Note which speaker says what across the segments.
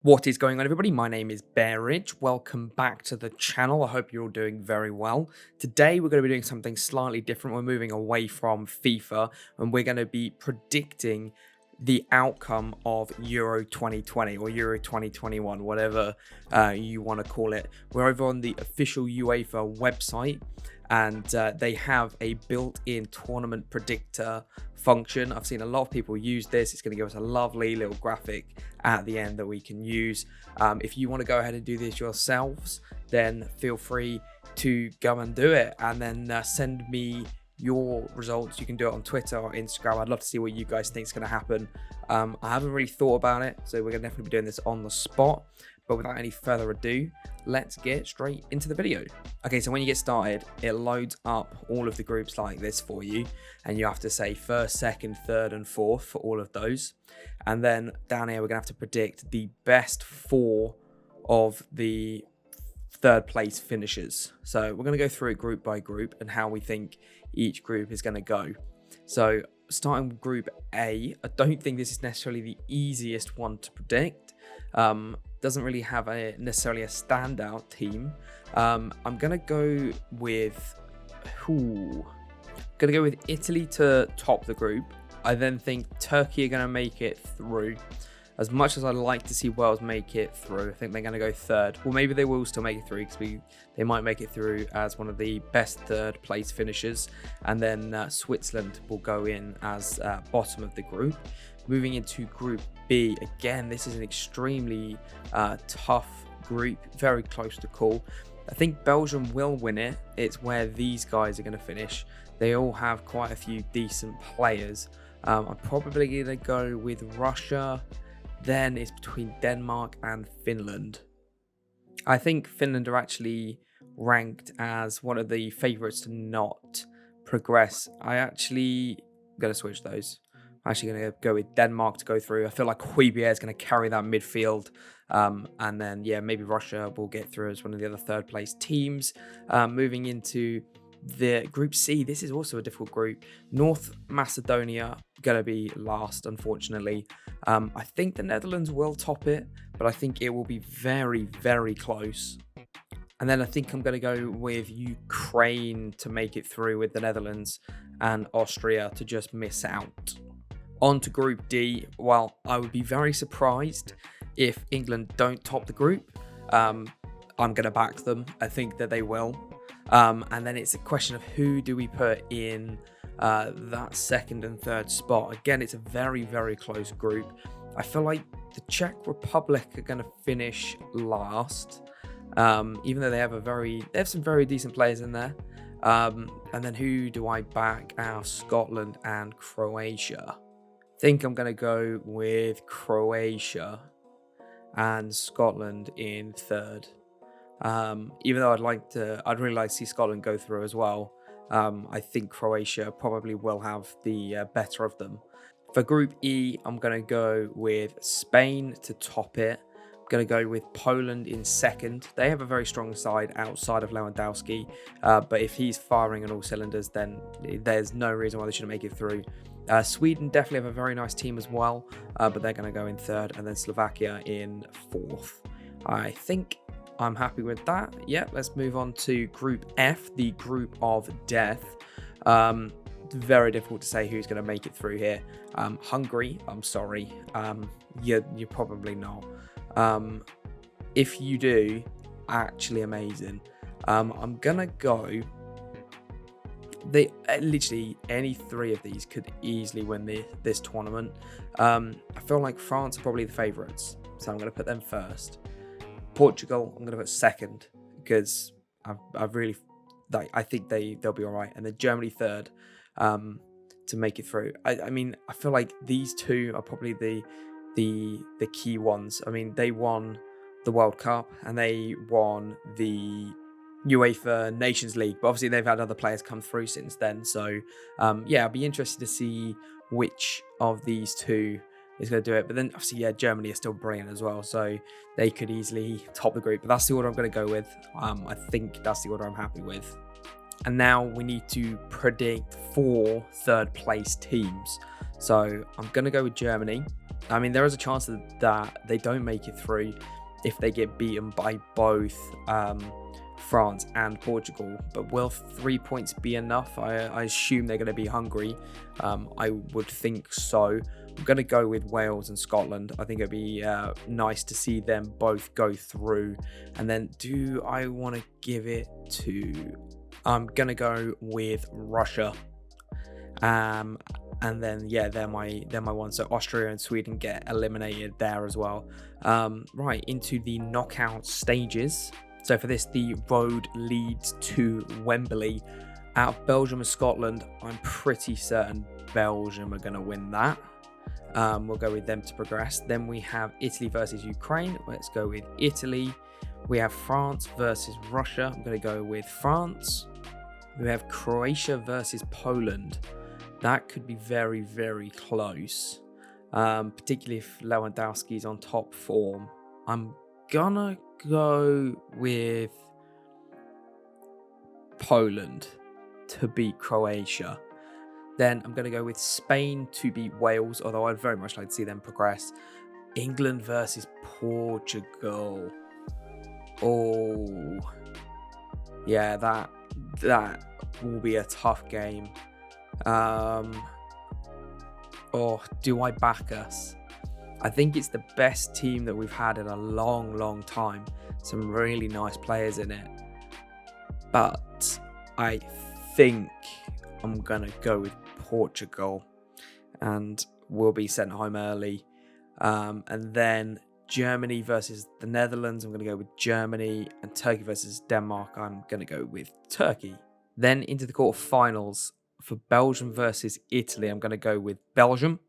Speaker 1: What is going on, everybody? My name is Bearridge. Welcome back to the channel. I hope you're all doing very well. Today, we're going to be doing something slightly different. We're moving away from FIFA and we're going to be predicting the outcome of Euro 2020 or Euro 2021, whatever you want to call it. We're over on the official UEFA website and they have a built-in tournament predictor function. I've seen a lot of people use this. It's going to give us a lovely little graphic at the end that we can use. If you want to go ahead and do this yourselves, then feel free to go and do it and then send me your results. You can do it on Twitter or Instagram. I'd love to see what you guys think is going to happen. I haven't really thought about it, so we're going to definitely be doing this on the spot. But without any further ado, let's get straight into the video. Okay, so when you get started, it loads up all of the groups like this for you, and you have to say first, second, third, and fourth for all of those. And then down here, we're gonna have to predict the best four of the third place finishers. So we're gonna go through it group by group and how we think each group is gonna go. So starting with group A, I don't think this is necessarily the easiest one to predict. Doesn't really have necessarily a standout team. I'm gonna go with Italy to top the group. I then think Turkey are gonna make it through. As much as I'd like to see Wales make it through, I think they're gonna go third. Well, maybe they will still make it through because they might make it through as one of the best third place finishers, and then Switzerland will go in as bottom of the group. Moving into Group B, again, this is an extremely tough group, very close to call. I think Belgium will win it. It's where these guys are going to finish. They all have quite a few decent players. I'm probably going to go with Russia. Then it's between Denmark and Finland. I think Finland are actually ranked as one of the favourites to not progress. I actually going to switch those. I'm actually going to go with Denmark to go through. I feel like Højbjerg is going to carry that midfield. And then, yeah, maybe Russia will get through as one of the other third place teams. Moving into the Group C, this is also a difficult group. North Macedonia going to be last, unfortunately. I think the Netherlands will top it, but I think it will be very, very close. And then I think I'm going to go with Ukraine to make it through with the Netherlands and Austria to just miss out. On to Group D. Well, I would be very surprised if England don't top the group. I'm going to back them. I think that they will. And then it's a question of who do we put in that second and third spot. Again, it's a very, very close group. I feel like the Czech Republic are going to finish last, even though they have some very decent players in there. And then who do I back? Scotland and Croatia. I think I'm going to go with Croatia and Scotland in third. Even though I'd really like to see Scotland go through as well. I think Croatia probably will have the better of them. For Group E, I'm going to go with Spain to top it. I'm going to go with Poland in second. They have a very strong side outside of Lewandowski. But if he's firing on all cylinders, then there's no reason why they shouldn't make it through. Sweden definitely have a very nice team as well, but they're going to go in third, and then Slovakia in fourth. I think I'm happy with that. Yeah, let's move on to Group F, the group of death. Very difficult to say who's going to make it through here. Hungary, I'm sorry. You're probably not. If you do, actually amazing. I'm going to go... literally any three of these could easily win this tournament. I feel like France are probably the favourites, so I'm going to put them first. Portugal, I'm going to put second because I think they'll be all right, and then Germany third to make it through. I mean, I feel like these two are probably the key ones. I mean, they won the World Cup and they won the UEFA Nations League, but obviously they've had other players come through since then. So yeah, I'll be interested to see which of these two is going to do it. But then obviously, yeah, Germany is still brilliant as well, so they could easily top the group. But that's the order I'm going to go with. I think that's the order I'm happy with. And now we need to predict 4 third place teams. So I'm going to go with Germany. I mean, there is a chance that they don't make it through if they get beaten by both France and Portugal. But will 3 points be enough? I assume they're going to be hungry. I would think so. I'm going to go with Wales and Scotland. I think it'd be nice to see them both go through. And then do I want to give it to... I'm going to go with Russia. And then, yeah, they're my ones. So Austria and Sweden get eliminated there as well. Right, into the knockout stages. So for this, the road leads to Wembley. Out of Belgium and Scotland, I'm pretty certain Belgium are going to win that. We'll go with them to progress. Then we have Italy versus Ukraine. Let's go with Italy. We have France versus Russia. I'm going to go with France. We have Croatia versus Poland. That could be very, very close, particularly if Lewandowski's on top form. I'm gonna go with Poland to beat Croatia. Then I'm gonna go with Spain to beat Wales, although I'd very much like to see them progress. England versus Portugal. Oh, yeah, that will be a tough game. Or do I back us? I think it's the best team that we've had in a long, long time. Some really nice players in it. But I think I'm going to go with Portugal. And we'll be sent home early. And then Germany versus the Netherlands. I'm going to go with Germany. And Turkey versus Denmark. I'm going to go with Turkey. Then into the quarterfinals. For Belgium versus Italy, I'm going to go with Belgium.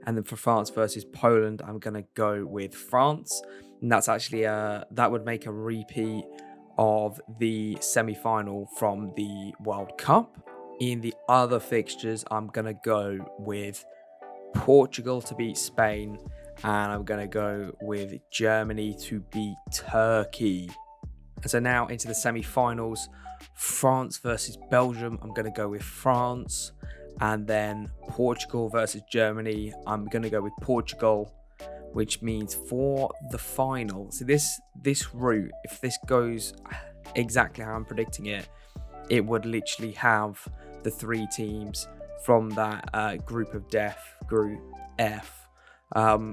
Speaker 1: And then for France versus Poland, I'm going to go with France. And that's actually, that would make a repeat of the semi-final from the World Cup. In the other fixtures, I'm going to go with Portugal to beat Spain. And I'm going to go with Germany to beat Turkey. And so now into the semi-finals. France versus Belgium, I'm going to go with France. And then Portugal versus Germany, I'm going to go with Portugal, which means for the final, so this route, if this goes exactly how I'm predicting it, it would literally have the 3 teams from that group of death, Group F,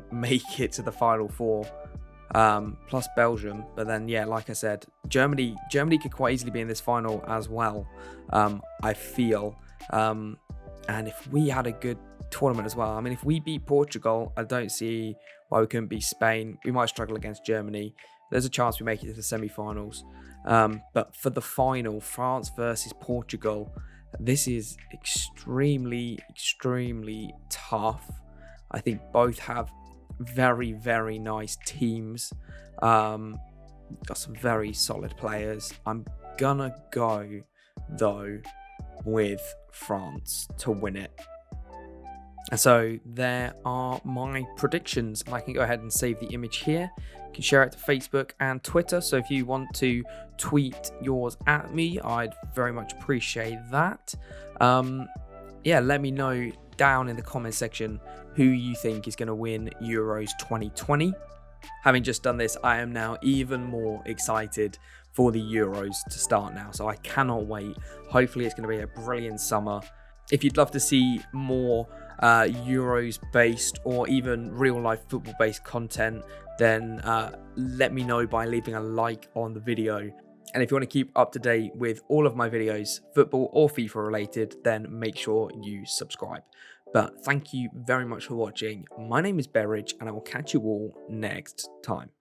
Speaker 1: make it to the final 4. Plus Belgium, but then yeah, like I said, Germany could quite easily be in this final as well. I feel, and if we had a good tournament as well, I mean, if we beat Portugal, I don't see why we couldn't beat Spain. We might struggle against Germany. There's a chance we make it to the semi-finals. But for the final, France versus Portugal, this is extremely, extremely tough. I think both have very, very nice teams. Got some very solid players. I'm gonna go though with France to win it. And so there are my predictions. I can go ahead and save the image here. You can share it to Facebook and Twitter. So if you want to tweet yours at me, I'd very much appreciate that. Yeah, let me know down in the comment section who you think is going to win Euros 2020. Having just done this, I am now even more excited for the Euros to start now. So I cannot wait. Hopefully it's going to be a brilliant summer. If you'd love to see more Euros based or even real life football based content, then let me know by leaving a like on the video. And if you want to keep up to date with all of my videos, football or FIFA related, then make sure you subscribe. But thank you very much for watching. My name is Berridge, and I will catch you all next time.